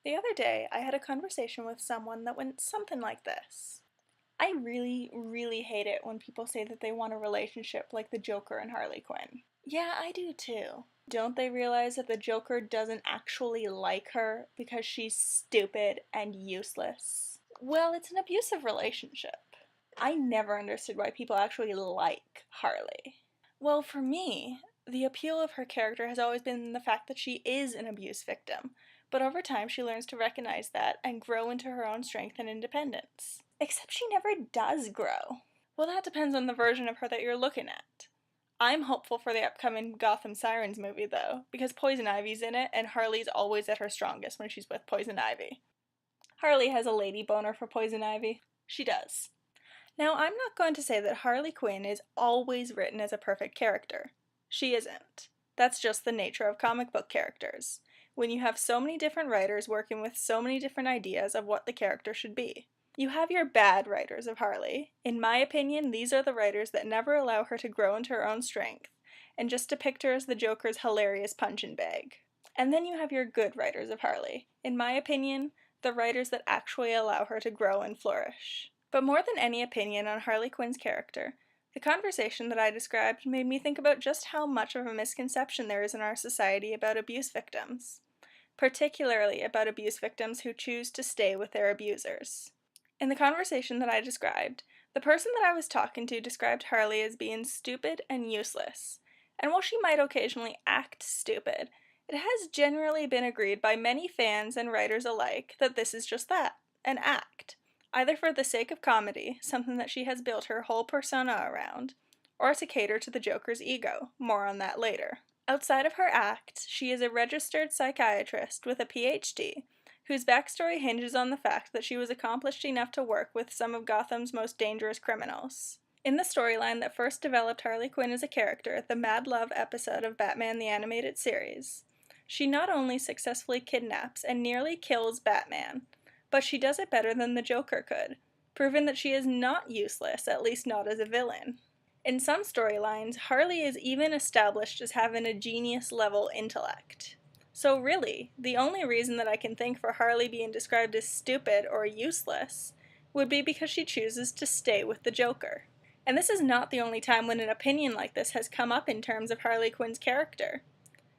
The other day, I had a conversation with someone that went something like this. I really, really hate it when people say that they want a relationship like the Joker and Harley Quinn. Yeah, I do too. Don't they realize that the Joker doesn't actually like her because she's stupid and useless? Well, it's an abusive relationship. I never understood why people actually like Harley. Well, for me, the appeal of her character has always been the fact that she is an abuse victim, but over time she learns to recognize that and grow into her own strength and independence. Except she never does grow. Well, that depends on the version of her that you're looking at. I'm hopeful for the upcoming Gotham Sirens movie, though, because Poison Ivy's in it, and Harley's always at her strongest when she's with Poison Ivy. Harley has a lady boner for Poison Ivy. She does. Now, I'm not going to say that Harley Quinn is always written as a perfect character. She isn't. That's just the nature of comic book characters, when you have so many different writers working with so many different ideas of what the character should be. You have your bad writers of Harley. In my opinion, these are the writers that never allow her to grow into her own strength, and just depict her as the Joker's hilarious punching bag. And then you have your good writers of Harley. In my opinion, the writers that actually allow her to grow and flourish. But more than any opinion on Harley Quinn's character, the conversation that I described made me think about just how much of a misconception there is in our society about abuse victims, particularly about abuse victims who choose to stay with their abusers. In the conversation that I described, the person that I was talking to described Harley as being stupid and useless, and while she might occasionally act stupid, it has generally been agreed by many fans and writers alike that this is just that, an act, either for the sake of comedy, something that she has built her whole persona around, or to cater to the Joker's ego. More on that later. Outside of her act, she is a registered psychiatrist with a PhD, whose backstory hinges on the fact that she was accomplished enough to work with some of Gotham's most dangerous criminals. In the storyline that first developed Harley Quinn as a character, the Mad Love episode of Batman the Animated Series, she not only successfully kidnaps and nearly kills Batman, but she does it better than the Joker could, proving that she is not useless, at least not as a villain. In some storylines, Harley is even established as having a genius-level intellect. So really, the only reason that I can think for Harley being described as stupid or useless would be because she chooses to stay with the Joker. And this is not the only time when an opinion like this has come up in terms of Harley Quinn's character.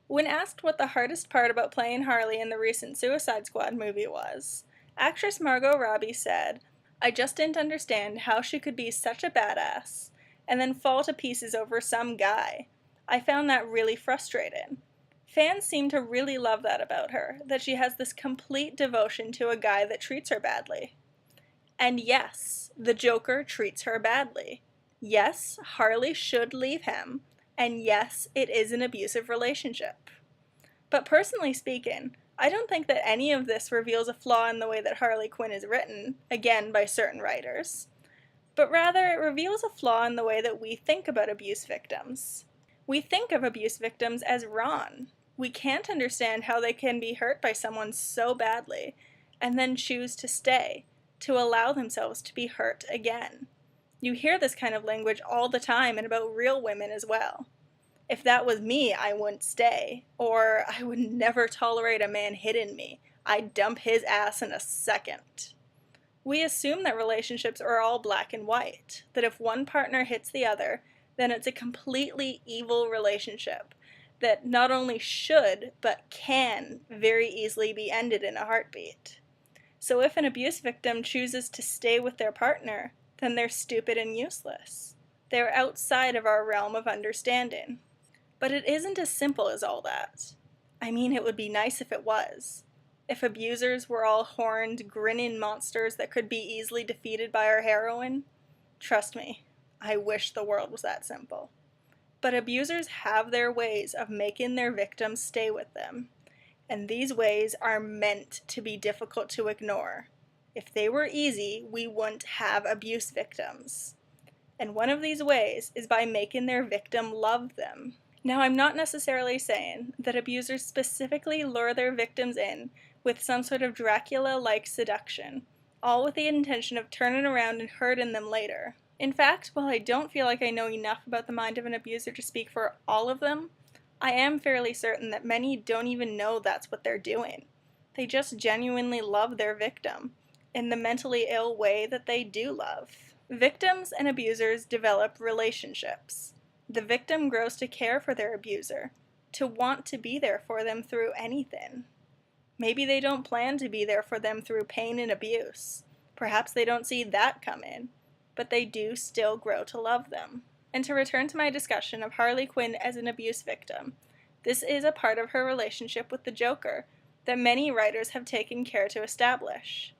When asked what the hardest part about playing Harley in the recent Suicide Squad movie was, actress Margot Robbie said, "I just didn't understand how she could be such a badass and then fall to pieces over some guy. I found that really frustrating. Fans seem to really love that about her, that she has this complete devotion to a guy that treats her badly." And yes, the Joker treats her badly. Yes, Harley should leave him. And yes, it is an abusive relationship. But personally speaking, I don't think that any of this reveals a flaw in the way that Harley Quinn is written, again by certain writers, but rather it reveals a flaw in the way that we think about abuse victims. We think of abuse victims as wrong. We can't understand how they can be hurt by someone so badly, and then choose to stay, to allow themselves to be hurt again. You hear this kind of language all the time and about real women as well. If that was me, I wouldn't stay. Or, I would never tolerate a man hitting me. I'd dump his ass in a second. We assume that relationships are all black and white, that if one partner hits the other, then it's a completely evil relationship that not only should, but can very easily be ended in a heartbeat. So if an abuse victim chooses to stay with their partner, then they're stupid and useless. They're outside of our realm of understanding. But it isn't as simple as all that. I mean, it would be nice if it was. If abusers were all horned, grinning monsters that could be easily defeated by our heroine. Trust me, I wish the world was that simple. But abusers have their ways of making their victims stay with them. And these ways are meant to be difficult to ignore. If they were easy, we wouldn't have abuse victims. And one of these ways is by making their victim love them. Now, I'm not necessarily saying that abusers specifically lure their victims in with some sort of Dracula-like seduction, all with the intention of turning around and hurting them later. In fact, while I don't feel like I know enough about the mind of an abuser to speak for all of them, I am fairly certain that many don't even know that's what they're doing. They just genuinely love their victim, in the mentally ill way that they do love. Victims and abusers develop relationships. The victim grows to care for their abuser, to want to be there for them through anything. Maybe they don't plan to be there for them through pain and abuse. Perhaps they don't see that coming, but they do still grow to love them. And to return to my discussion of Harley Quinn as an abuse victim, this is a part of her relationship with the Joker that many writers have taken care to establish.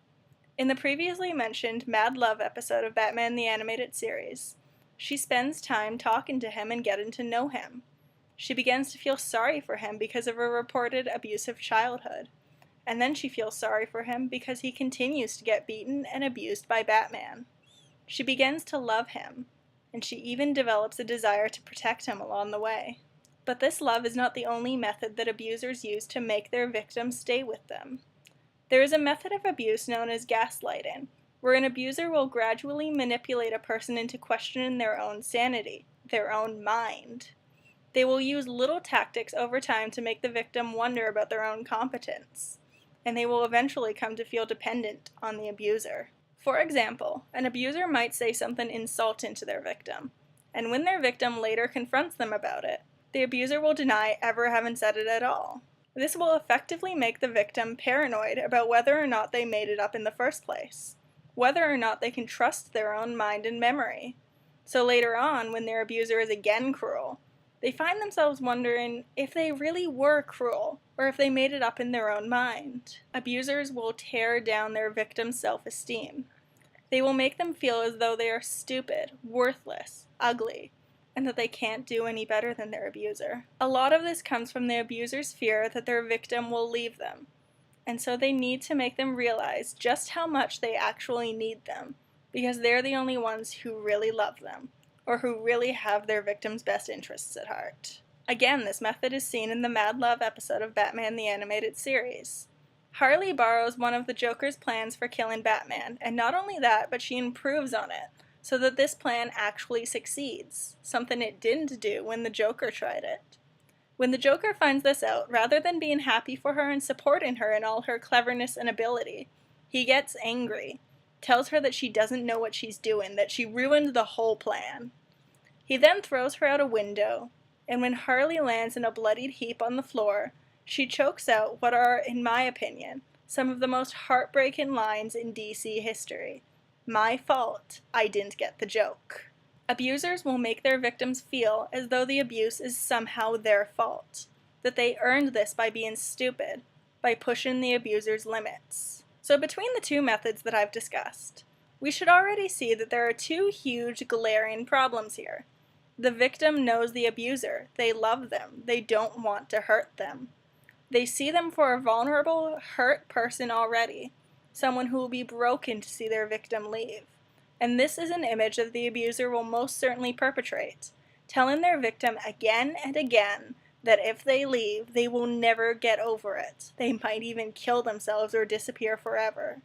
In the previously mentioned Mad Love episode of Batman the Animated Series, she spends time talking to him and getting to know him. She begins to feel sorry for him because of a reported abusive childhood, and then she feels sorry for him because he continues to get beaten and abused by Batman. She begins to love him, and she even develops a desire to protect him along the way. But this love is not the only method that abusers use to make their victims stay with them. There is a method of abuse known as gaslighting, where an abuser will gradually manipulate a person into questioning their own sanity, their own mind. They will use little tactics over time to make the victim wonder about their own competence, and they will eventually come to feel dependent on the abuser. For example, an abuser might say something insulting to their victim, and when their victim later confronts them about it, the abuser will deny ever having said it at all. This will effectively make the victim paranoid about whether or not they made it up in the first place, whether or not they can trust their own mind and memory. So later on, when their abuser is again cruel, they find themselves wondering if they really were cruel, or if they made it up in their own mind. Abusers will tear down their victim's self-esteem. They will make them feel as though they are stupid, worthless, ugly, and that they can't do any better than their abuser. A lot of this comes from the abuser's fear that their victim will leave them, and so they need to make them realize just how much they actually need them, because they're the only ones who really love them, or who really have their victim's best interests at heart. Again, this method is seen in the Mad Love episode of Batman the Animated Series. Harley borrows one of the Joker's plans for killing Batman, and not only that, but she improves on it, so that this plan actually succeeds, something it didn't do when the Joker tried it. When the Joker finds this out, rather than being happy for her and supporting her in all her cleverness and ability, he gets angry, tells her that she doesn't know what she's doing, that she ruined the whole plan. He then throws her out a window, and when Harley lands in a bloodied heap on the floor, she chokes out what are, in my opinion, some of the most heartbreaking lines in DC history. My fault, I didn't get the joke. Abusers will make their victims feel as though the abuse is somehow their fault, that they earned this by being stupid, by pushing the abuser's limits. So between the two methods that I've discussed, we should already see that there are two huge glaring problems here. The victim knows the abuser, they love them, they don't want to hurt them. They see them for a vulnerable, hurt person already, someone who will be broken to see their victim leave. And this is an image that the abuser will most certainly perpetrate, telling their victim again and again that if they leave, they will never get over it. They might even kill themselves or disappear forever.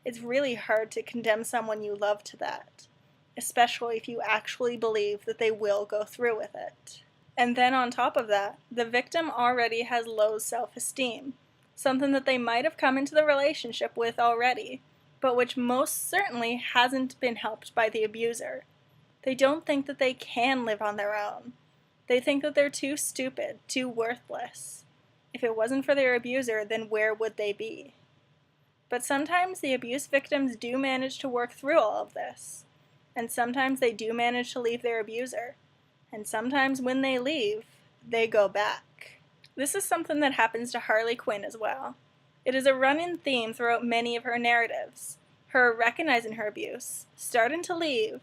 It's really hard to condemn someone you love to that, especially if you actually believe that they will go through with it. And then on top of that, the victim already has low self-esteem, something that they might have come into the relationship with already, but which most certainly hasn't been helped by the abuser. They don't think that they can live on their own. They think that they're too stupid, too worthless. If it wasn't for their abuser, then where would they be? But sometimes the abuse victims do manage to work through all of this, and sometimes they do manage to leave their abuser, and sometimes when they leave, they go back. This is something that happens to Harley Quinn as well. It is a running theme throughout many of her narratives, her recognizing her abuse, starting to leave,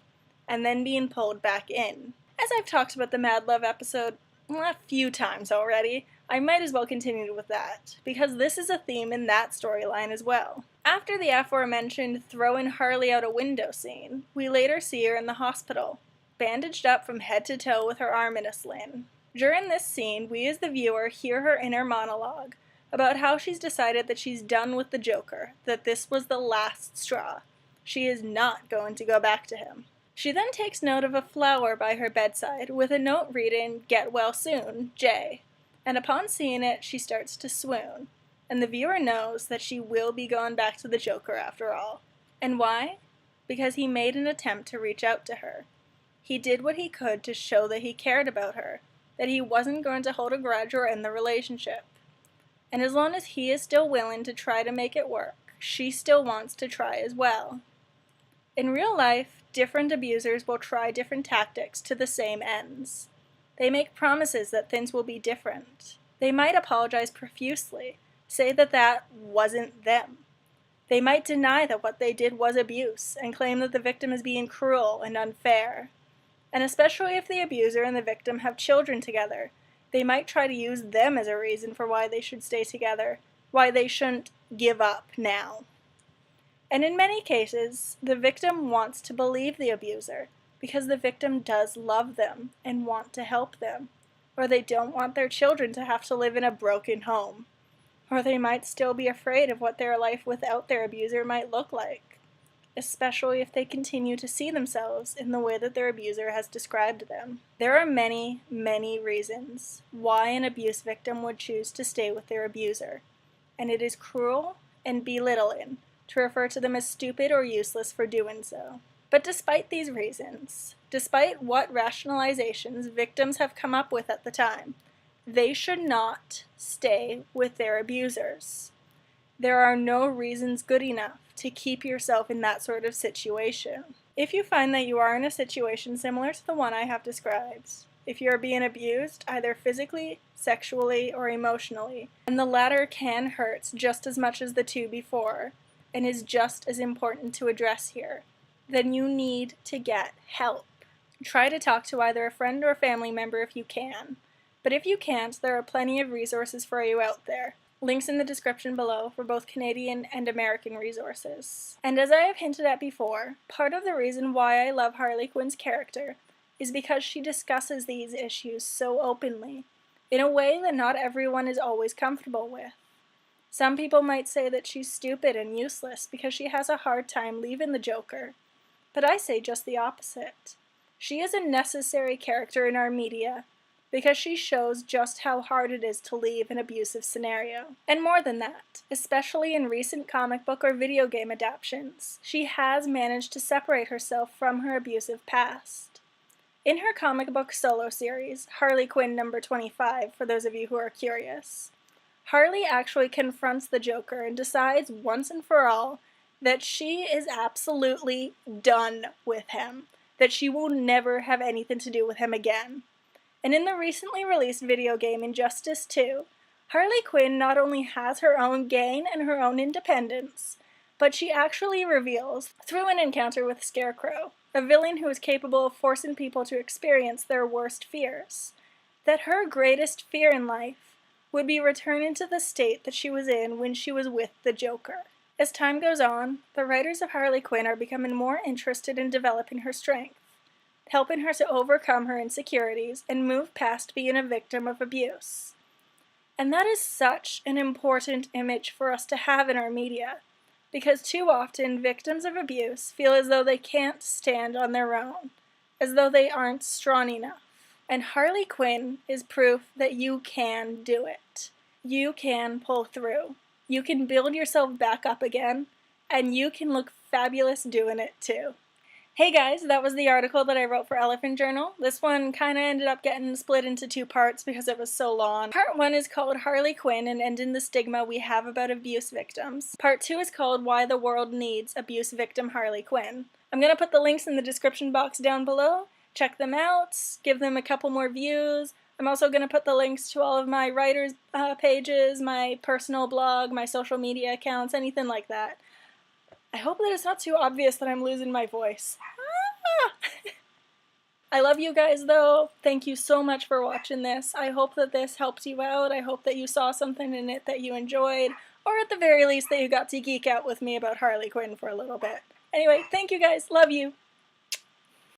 and then being pulled back in. As I've talked about the Mad Love episode a few times already, I might as well continue with that, because this is a theme in that storyline as well. After the aforementioned throwing Harley out a window scene, we later see her in the hospital, bandaged up from head to toe with her arm in a sling. During this scene, we as the viewer hear her inner monologue about how she's decided that she's done with the Joker, that this was the last straw. She is not going to go back to him. She then takes note of a flower by her bedside with a note reading, "Get well soon, Jay." And upon seeing it, she starts to swoon. and the viewer knows that she will be going back to the Joker after all. And why? Because he made an attempt to reach out to her. He did what he could to show that he cared about her, that he wasn't going to hold a grudge or end the relationship. And as long as he is still willing to try to make it work, she still wants to try as well. In real life, different abusers will try different tactics to the same ends. They make promises that things will be different. They might apologize profusely, say that that wasn't them. They might deny that what they did was abuse and claim that the victim is being cruel and unfair. And especially if the abuser and the victim have children together, they might try to use them as a reason for why they should stay together, why they shouldn't give up now. And in many cases, the victim wants to believe the abuser because the victim does love them and want to help them, or they don't want their children to have to live in a broken home, or they might still be afraid of what their life without their abuser might look like, especially if they continue to see themselves in the way that their abuser has described them. There are many, many reasons why an abuse victim would choose to stay with their abuser, and it is cruel and belittling to refer to them as stupid or useless for doing so. But despite these reasons, despite what rationalizations victims have come up with at the time, they should not stay with their abusers. There are no reasons good enough to keep yourself in that sort of situation. If you find that you are in a situation similar to the one I have described, if you are being abused, either physically, sexually, or emotionally, and the latter can hurt just as much as the two before, and is just as important to address here, then you need to get help. Try to talk to either a friend or a family member if you can. But if you can't, there are plenty of resources for you out there. Links in the description below for both Canadian and American resources. And as I have hinted at before, part of the reason why I love Harley Quinn's character is because she discusses these issues so openly, in a way that not everyone is always comfortable with. Some people might say that she's stupid and useless because she has a hard time leaving the Joker, but I say just the opposite. She is a necessary character in our media because she shows just how hard it is to leave an abusive scenario. And more than that, especially in recent comic book or video game adaptations, she has managed to separate herself from her abusive past. In her comic book solo series, Harley Quinn number 25, for those of you who are curious, Harley actually confronts the Joker and decides once and for all that she is absolutely done with him, that she will never have anything to do with him again. And in the recently released video game Injustice 2, Harley Quinn not only has her own gain and her own independence, but she actually reveals, through an encounter with Scarecrow, a villain who is capable of forcing people to experience their worst fears, that her greatest fear in life would be returning to the state that she was in when she was with the Joker. As time goes on, the writers of Harley Quinn are becoming more interested in developing her strength, helping her to overcome her insecurities and move past being a victim of abuse. And that is such an important image for us to have in our media, because too often victims of abuse feel as though they can't stand on their own, as though they aren't strong enough. And Harley Quinn is proof that you can do it. You can pull through. You can build yourself back up again, and you can look fabulous doing it too. Hey guys, that was the article that I wrote for Elephant Journal. This one kind of ended up getting split into two parts because it was so long. Part 1 is called Harley Quinn and Ending the Stigma We Have About Abuse Victims. Part 2 is called Why the World Needs Abuse Victim Harley Quinn. I'm going to put the links in the description box down below. Check them out, give them a couple more views. I'm also going to put the links to all of my writers' pages, my personal blog, my social media accounts, anything like that. I hope that it's not too obvious that I'm losing my voice. I love you guys though. Thank you so much for watching this. I hope that this helped you out. I hope that you saw something in it that you enjoyed, or at the very least that you got to geek out with me about Harley Quinn for a little bit. Anyway, thank you guys. Love you.